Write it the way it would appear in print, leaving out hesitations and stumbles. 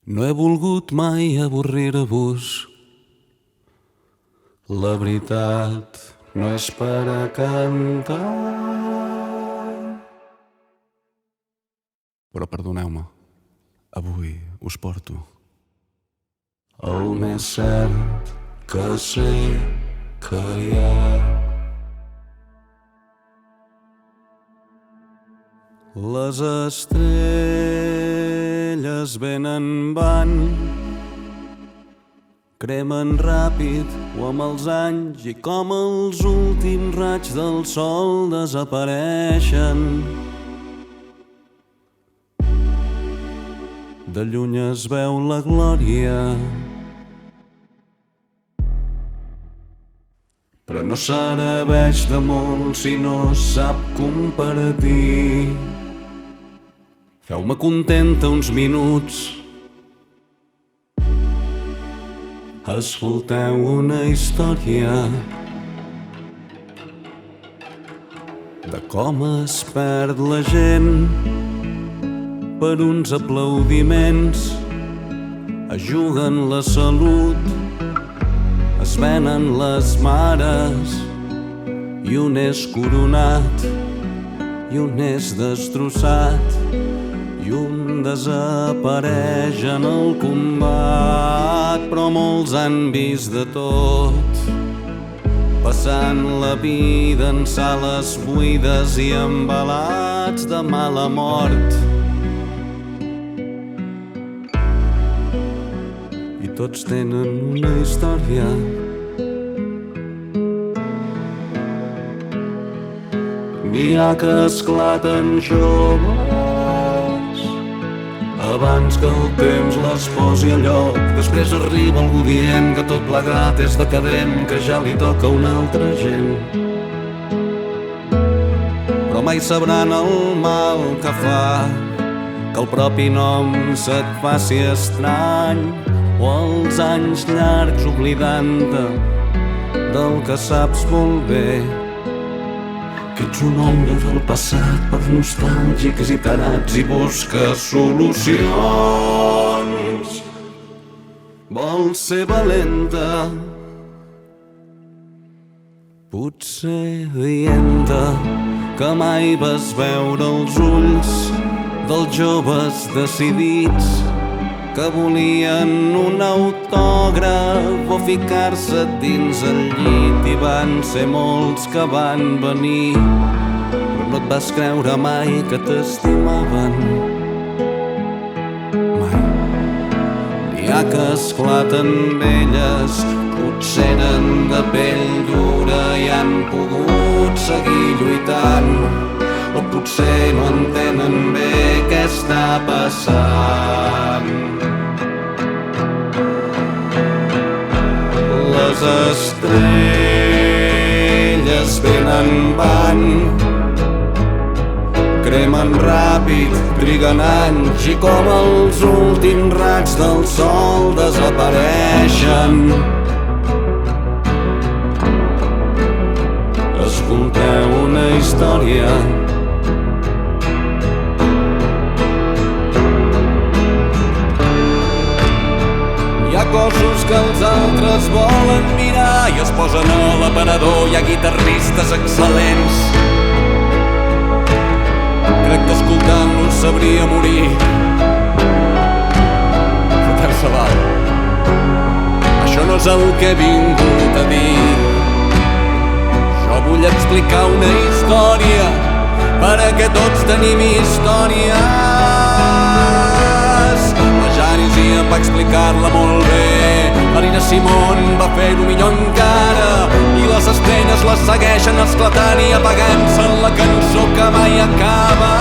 No he volgut mai avorrir-vos. La veritat no és per a cantar. Però perdoneu-me, avui us porto el més cert que sé que hi ha. Les estrelles venen van, cremen ràpid o amb els anys i com els últims raigs del sol desapareixen. De lluny es veu la glòria, però no serveix de molt si no sap compartir. Feu-me contenta uns minuts. Escolteu una història de com es perd la gent per uns aplaudiments. Es juguen la salut, es venen les mares, i un és coronat i un és destrossat i un desapareix en el combat. Però molts han vist de tot, passant la vida en sales buides i embalats de mala mort. I tots tenen una història. N'hi ha que esclaten joves abans que el temps les posi a lloc. Després arriba algú dient que tot plegat és decadent, que ja li toca a una altra gent. Però mai sabran el mal que fa que el propi nom se't faci estrany, o els anys llargs oblidant-te del que saps molt bé. Que ets un home del passat per nostàlgics i tarats i busca solucions. Vols ser valenta, potser dient-te que mai vas veure els ulls dels joves decidits que volien un autògraf o ficar-se dins el llit. I van ser molts que van venir, però no et vas creure mai que t'estimaven. Mai. N'hi ha que esclaten velles, potser eren de pell dura i han pogut seguir lluitant, o potser no entenen bé què està passant. Les estrelles venen van, cremen ràpid, triguen anys i com els últims raigs del sol desapareixen. Escolteu una història. Hi ha cossos que els altres volen mirar i es posen a l'aparador. Hi ha guitarristes excel·lents. Crec que escoltant-los sabria morir. Fotre-se val. Això no és el que he vingut a dir. Jo vull explicar una història, perquè tots tenim històries. La Janis em va explicar-la molt bé, la Nina Simone va fer-ho millor encara, i les estrelles les segueixen esclatant i apagant-se en la cançó que mai acaba.